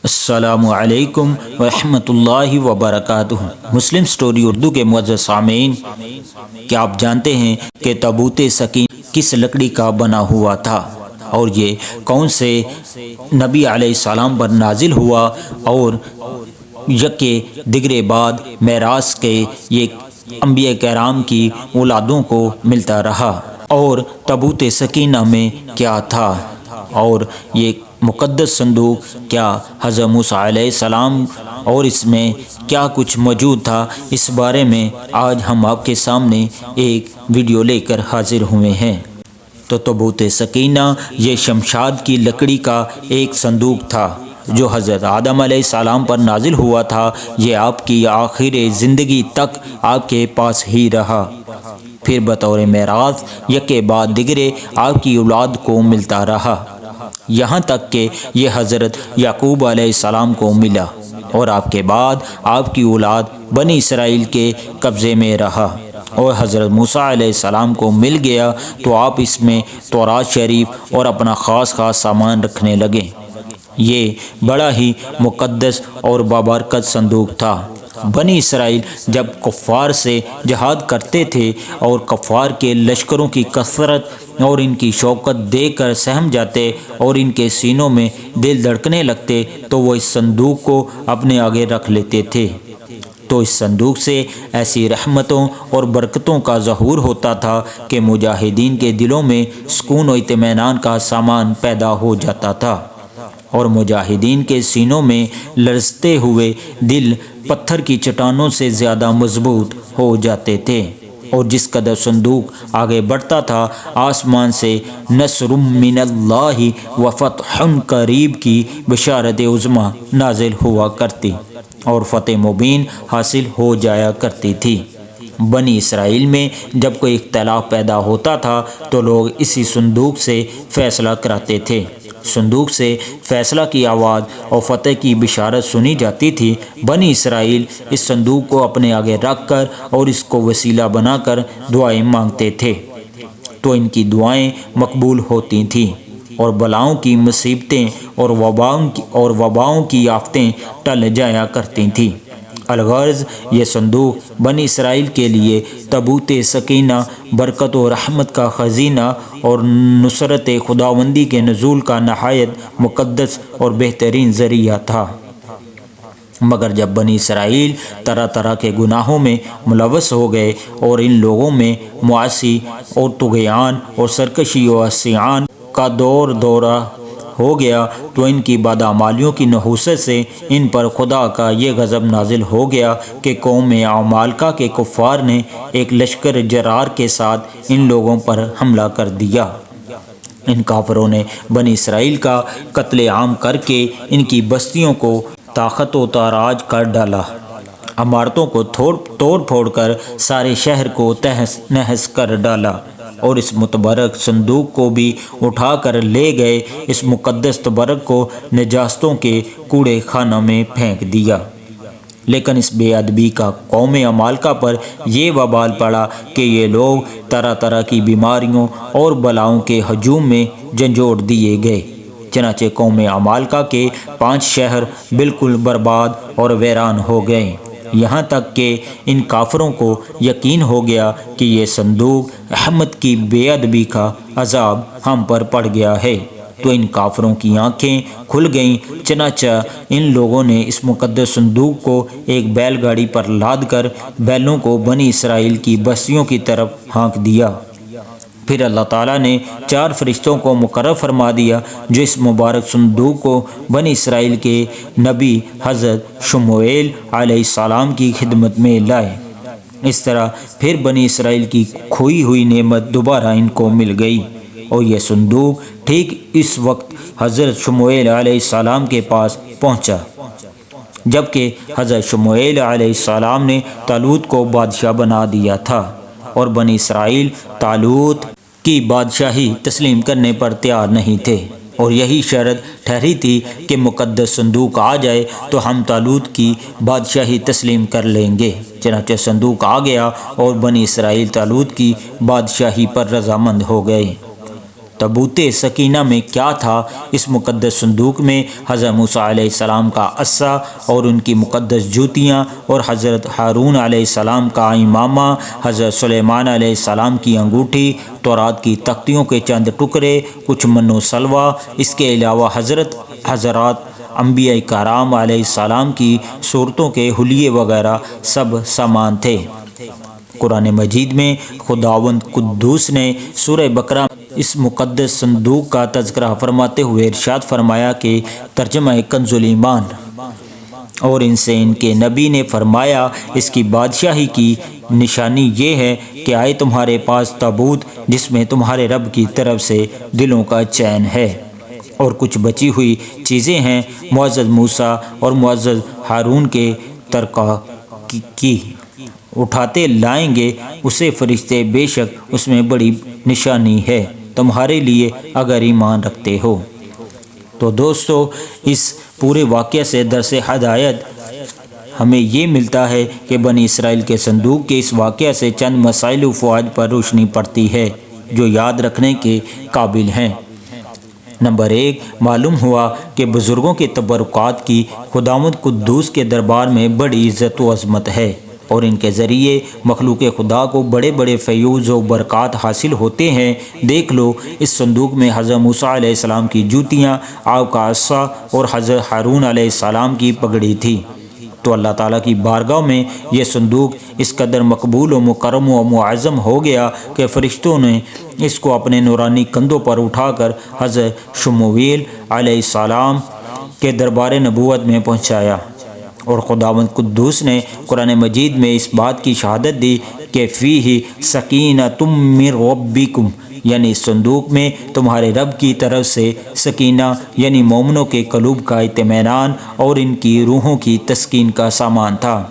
السلام علیکم ورحمۃ اللہ وبرکاتہ۔ مسلم سٹوری اردو کے معزز سامعین، کیا آپ جانتے ہیں کہ تابوت سکین کس لکڑی کا بنا ہوا تھا اور یہ کون سے نبی علیہ السلام پر نازل ہوا اور یکے دیگرے بعد میراث کے یہ انبیاء کرام کی اولادوں کو ملتا رہا؟ اور تابوت سکینہ میں کیا تھا اور یہ مقدس صندوق کیا حضرت موسیٰ علیہ السلام اور اس میں کیا کچھ موجود تھا، اس بارے میں آج ہم آپ کے سامنے ایک ویڈیو لے کر حاضر ہوئے ہیں۔ تو تابوت سکینہ یہ شمشاد کی لکڑی کا ایک صندوق تھا جو حضرت آدم علیہ السلام پر نازل ہوا تھا۔ یہ آپ کی آخر زندگی تک آپ کے پاس ہی رہا، پھر بطور میراث یکے بعد دیگرے آپ کی اولاد کو ملتا رہا، یہاں تک کہ یہ حضرت یعقوب علیہ السلام کو ملا اور آپ کے بعد آپ کی اولاد بنی اسرائیل کے قبضے میں رہا، اور حضرت موسیٰ علیہ السلام کو مل گیا تو آپ اس میں تورات شریف اور اپنا خاص سامان رکھنے لگے۔ یہ بڑا ہی مقدس اور بابرکت صندوق تھا۔ بنی اسرائیل جب کفار سے جہاد کرتے تھے اور کفار کے لشکروں کی کثرت اور ان کی شوکت دیکھ کر سہم جاتے اور ان کے سینوں میں دل دھڑکنے لگتے تو وہ اس صندوق کو اپنے آگے رکھ لیتے تھے، تو اس صندوق سے ایسی رحمتوں اور برکتوں کا ظہور ہوتا تھا کہ مجاہدین کے دلوں میں سکون و اطمینان کا سامان پیدا ہو جاتا تھا، اور مجاہدین کے سینوں میں لرزتے ہوئے دل پتھر کی چٹانوں سے زیادہ مضبوط ہو جاتے تھے، اور جس قدر صندوق آگے بڑھتا تھا آسمان سے نصر من اللہ و فتح قریب کی بشارت عظمیٰ نازل ہوا کرتی اور فتح مبین حاصل ہو جایا کرتی تھی۔ بنی اسرائیل میں جب کوئی اختلاف پیدا ہوتا تھا تو لوگ اسی صندوق سے فیصلہ کراتے تھے۔ صندوق سے فیصلہ کی آواز اور فتح کی بشارت سنی جاتی تھی۔ بنی اسرائیل اس صندوق کو اپنے آگے رکھ کر اور اس کو وسیلہ بنا کر دعائیں مانگتے تھے، تو ان کی دعائیں مقبول ہوتی تھیں اور بلاؤں کی مصیبتیں اور وباؤں کی آفتیں ٹل جایا کرتی تھیں۔ الغرض یہ صندوق بنی اسرائیل کے لیے تابوت سکینہ، برکت و رحمت کا خزینہ اور نصرت خداوندی کے نزول کا نہایت مقدس اور بہترین ذریعہ تھا۔ مگر جب بنی اسرائیل طرح طرح کے گناہوں میں ملوث ہو گئے اور ان لوگوں میں معاصی اور طغیان اور سرکشی و عصیان کا دورہ ہو گیا تو ان کی بدعمالیوں کی نحوست سے ان پر خدا کا یہ غضب نازل ہو گیا کہ قوم عمالقہ کے کفار نے ایک لشکر جرار کے ساتھ ان لوگوں پر حملہ کر دیا۔ ان کافروں نے بنی اسرائیل کا قتل عام کر کے ان کی بستیوں کو طاقت و تاراج کر ڈالا، عمارتوں کو توڑ پھوڑ کر سارے شہر کو تہس نہس کر ڈالا، اور اس متبرک صندوق کو بھی اٹھا کر لے گئے، اس مقدس تبرک کو نجاستوں کے کوڑے خانہ میں پھینک دیا۔ لیکن اس بے ادبی کا قوم عمالقہ پر یہ وبال پڑا کہ یہ لوگ طرح طرح کی بیماریوں اور بلاؤں کے ہجوم میں جھنجھوڑ دیے گئے۔ چنانچہ قوم عمالقہ کے 5 شہر بالکل برباد اور ویران ہو گئے، یہاں تک کہ ان کافروں کو یقین ہو گیا کہ یہ صندوق رحمت کی بے ادبی کا عذاب ہم پر پڑ گیا ہے، تو ان کافروں کی آنکھیں کھل گئیں۔ چنانچہ ان لوگوں نے اس مقدس صندوق کو ایک بیل گاڑی پر لاد کر بیلوں کو بنی اسرائیل کی بستیوں کی طرف ہانک دیا۔ پھر اللہ تعالیٰ نے 4 فرشتوں کو مقرر فرما دیا جو اس مبارک صندوق کو بنی اسرائیل کے نبی حضرت شموئیل علیہ السلام کی خدمت میں لائے۔ اس طرح پھر بنی اسرائیل کی کھوئی ہوئی نعمت دوبارہ ان کو مل گئی، اور یہ صندوق ٹھیک اس وقت حضرت شموئیل علیہ السلام کے پاس پہنچا جبکہ حضرت شموئیل علیہ السلام نے طالوت کو بادشاہ بنا دیا تھا، اور بنی اسرائیل طالوت کی بادشاہی تسلیم کرنے پر تیار نہیں تھے، اور یہی شرط ٹھہری تھی کہ مقدس صندوق آ جائے تو ہم طالوت کی بادشاہی تسلیم کر لیں گے۔ چنانچہ صندوق آ گیا اور بنی اسرائیل طالوت کی بادشاہی پر رضامند ہو گئے۔ تابوت سکینہ میں کیا تھا؟ اس مقدس صندوق میں حضرت موسیٰ علیہ السلام کا عصا اور ان کی مقدس جوتیاں، اور حضرت ہارون علیہ السلام کا امامہ، حضرت سلیمان علیہ السلام کی انگوٹھی، تورات کی تختیوں کے چند ٹکڑے، کچھ من و سلوہ، اس کے علاوہ حضرات انبیاء کرام علیہ السلام کی صورتوں کے حلیے وغیرہ سب سامان تھے۔ قرآن مجید میں خداوند قدوس نے سورہ بقرہ اس مقدس صندوق کا تذکرہ فرماتے ہوئے ارشاد فرمایا کہ ترجمہ کنز الایمان، اور ان سے ان کے نبی نے فرمایا اس کی بادشاہی کی نشانی یہ ہے کہ آئے تمہارے پاس تابوت جس میں تمہارے رب کی طرف سے دلوں کا چین ہے، اور کچھ بچی ہوئی چیزیں ہیں معزز موسیٰ اور معزز ہارون کے ترکہ کی اٹھاتے لائیں گے اسے فرشتے، بے شک اس میں بڑی نشانی ہے تمہارے لیے اگر ایمان رکھتے ہو۔ تو دوستو، اس پورے واقعہ سے درس ہدایت ہمیں یہ ملتا ہے کہ بنی اسرائیل کے صندوق کے اس واقعہ سے چند مسائل و فوائد پر روشنی پڑتی ہے جو یاد رکھنے کے قابل ہیں۔ نمبر 1، معلوم ہوا کہ بزرگوں کے تبرکات کی خداوند قدوس کے دربار میں بڑی عزت و عظمت ہے، اور ان کے ذریعے مخلوق خدا کو بڑے بڑے فیوز و برکات حاصل ہوتے ہیں۔ دیکھ لو، اس صندوق میں حضرت موسیٰ علیہ السلام کی جوتیاں، آپ کا عصا اور حضرت ہارون علیہ السلام کی پگڑی تھی۔ تو اللہ تعالیٰ کی بارگاہ میں یہ صندوق اس قدر مقبول و مکرم و معظم ہو گیا کہ فرشتوں نے اس کو اپنے نورانی کندھوں پر اٹھا کر حضرت شمویل علیہ السلام کے دربار نبوت میں پہنچایا، اور خداوند قدوس نے قرآن مجید میں اس بات کی شہادت دی کہ فیہ سکینۃ من ربکم، یعنی اس صندوق میں تمہارے رب کی طرف سے سکینہ یعنی مومنوں کے قلوب کا اطمینان اور ان کی روحوں کی تسکین کا سامان تھا۔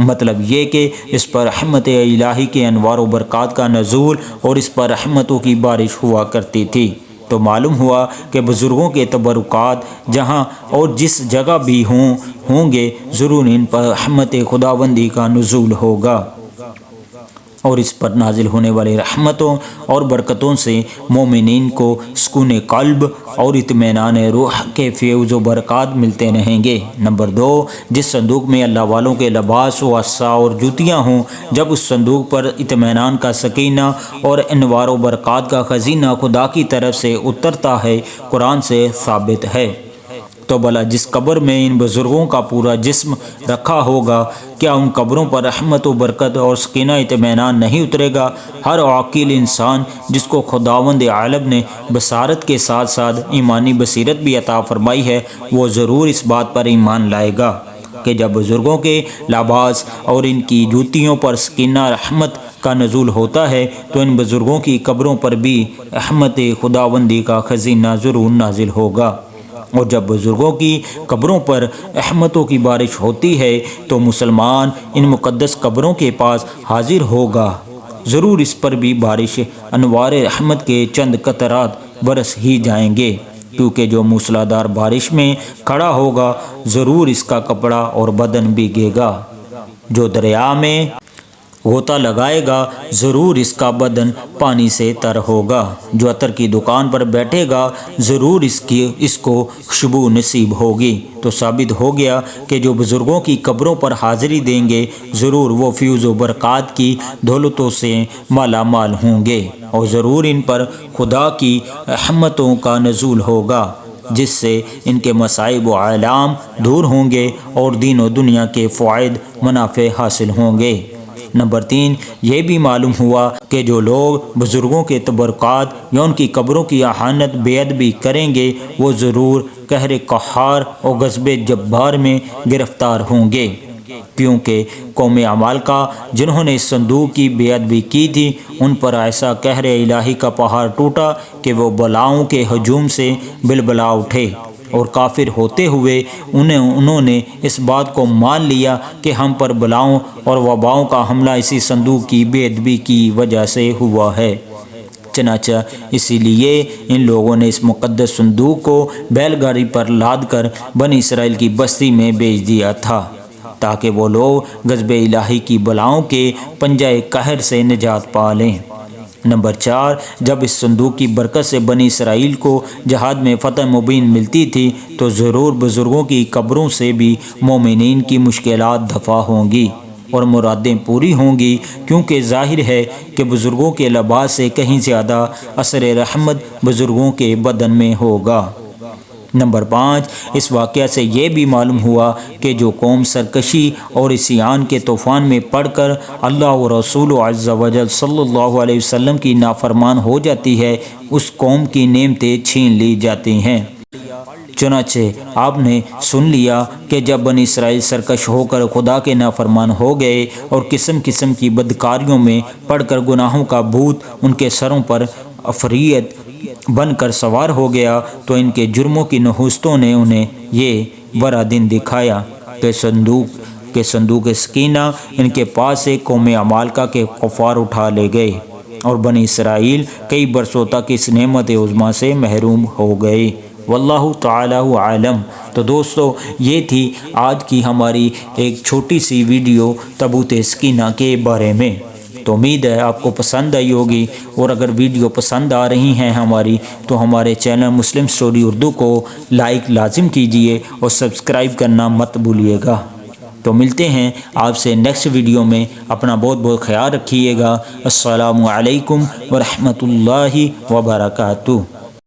مطلب یہ کہ اس پر رحمت الہی کے انوار و برکات کا نزول اور اس پر رحمتوں کی بارش ہوا کرتی تھی۔ تو معلوم ہوا کہ بزرگوں کے تبرکات جہاں اور جس جگہ بھی ہوں گے، ضرور ان پر رحمت خداوندی کا نزول ہوگا، اور اس پر نازل ہونے والی رحمتوں اور برکتوں سے مومنین کو سکون قلب اور اطمینان روح کے فیوز و برکات ملتے رہیں گے۔ نمبر 2، جس صندوق میں اللہ والوں کے لباس و عصا اور جوتیاں ہوں، جب اس صندوق پر اطمینان کا سکینہ اور انوار و برکات کا خزینہ خدا کی طرف سے اترتا ہے، قرآن سے ثابت ہے۔ تو بھلا جس قبر میں ان بزرگوں کا پورا جسم رکھا ہوگا، کیا ان قبروں پر رحمت و برکت اور سکینہ اطمینان نہیں اترے گا؟ ہر عاقل انسان جس کو خداوند عالم نے بصارت کے ساتھ ساتھ ایمانی بصیرت بھی عطا فرمائی ہے، وہ ضرور اس بات پر ایمان لائے گا کہ جب بزرگوں کے لباس اور ان کی جوتیوں پر سکینہ رحمت کا نزول ہوتا ہے، تو ان بزرگوں کی قبروں پر بھی رحمت خداوندی کا خزینہ ضرور نازل ہوگا، اور جب بزرگوں کی قبروں پر رحمتوں کی بارش ہوتی ہے تو مسلمان ان مقدس قبروں کے پاس حاضر ہوگا، ضرور اس پر بھی بارش انوار رحمت کے چند قطرات برس ہی جائیں گے، کیونکہ جو موسلادھار بارش میں کھڑا ہوگا ضرور اس کا کپڑا اور بدن بھیگے گا، جو دریا میں غوطہ لگائے گا ضرور اس کا بدن پانی سے تر ہوگا، جو عطر کی دکان پر بیٹھے گا ضرور اس کو خوشبو نصیب ہوگی۔ تو ثابت ہو گیا کہ جو بزرگوں کی قبروں پر حاضری دیں گے ضرور وہ فیوز و برکات کی دولتوں سے مالا مال ہوں گے، اور ضرور ان پر خدا کی رحمتوں کا نزول ہوگا، جس سے ان کے مصائب و آلام دور ہوں گے اور دین و دنیا کے فوائد منافع حاصل ہوں گے۔ نمبر 3، یہ بھی معلوم ہوا کہ جو لوگ بزرگوں کے تبرکات یا ان کی قبروں کی احانت بے ادبی کریں گے، وہ ضرور قہر قہار اور غضب جبار میں گرفتار ہوں گے، کیونکہ قوم عمالقہ جنہوں نے اس صندوق کی بے ادبی کی تھی، ان پر ایسا قہر الہی کا پہاڑ ٹوٹا کہ وہ بلاؤں کے ہجوم سے بلبلا اٹھے، اور کافر ہوتے ہوئے انہوں نے اس بات کو مان لیا کہ ہم پر بلاؤں اور وباؤں کا حملہ اسی صندوق کی بے ادبی کی وجہ سے ہوا ہے۔ چنانچہ اسی لیے ان لوگوں نے اس مقدس صندوق کو بیل گاڑی پر لاد کر بنی اسرائیل کی بستی میں بھیج دیا تھا، تاکہ وہ لوگ غضب الہی کی بلاؤں کے پنجہ قہر سے نجات پا لیں۔ نمبر 4، جب اس صندوق کی برکت سے بنی اسرائیل کو جہاد میں فتح مبین ملتی تھی تو ضرور بزرگوں کی قبروں سے بھی مومنین کی مشکلات دفع ہوں گی اور مرادیں پوری ہوں گی، کیونکہ ظاہر ہے کہ بزرگوں کے لباس سے کہیں زیادہ اثر رحمت بزرگوں کے بدن میں ہوگا۔ نمبر 5، اس واقعہ سے یہ بھی معلوم ہوا کہ جو قوم سرکشی اور عصیان کے طوفان میں پڑ کر اللہ و رسول عز و جل صلی اللہ علیہ وسلم کی نافرمان ہو جاتی ہے، اس قوم کی نعمتیں چھین لی جاتی ہیں۔ چنانچہ آپ نے سن لیا کہ جب بنی اسرائیل سرکش ہو کر خدا کے نافرمان ہو گئے اور قسم قسم کی بدکاریوں میں پڑ کر گناہوں کا بھوت ان کے سروں پر عفریت بن کر سوار ہو گیا، تو ان کے جرموں کی نحوستوں نے انہیں یہ برا دن دکھایا کہ صندوق سکینہ ان کے پاس سے قوم عمالقہ کے کفار اٹھا لے گئے اور بنی اسرائیل کئی برسوں تک اس نعمت عظمیٰ سے محروم ہو گئے۔ واللہ تعالی عالم۔ تو دوستو، یہ تھی آج کی ہماری ایک چھوٹی سی ویڈیو تابوت سکینہ کے بارے میں۔ تو امید ہے آپ کو پسند آئی ہوگی، اور اگر ویڈیو پسند آ رہی ہیں ہماری تو ہمارے چینل مسلم سٹوری اردو کو لائک لازم کیجئے اور سبسکرائب کرنا مت بھولیے گا۔ تو ملتے ہیں آپ سے نیکسٹ ویڈیو میں، اپنا بہت بہت خیال رکھیے گا۔ السلام علیکم ورحمۃ اللہ وبرکاتہ۔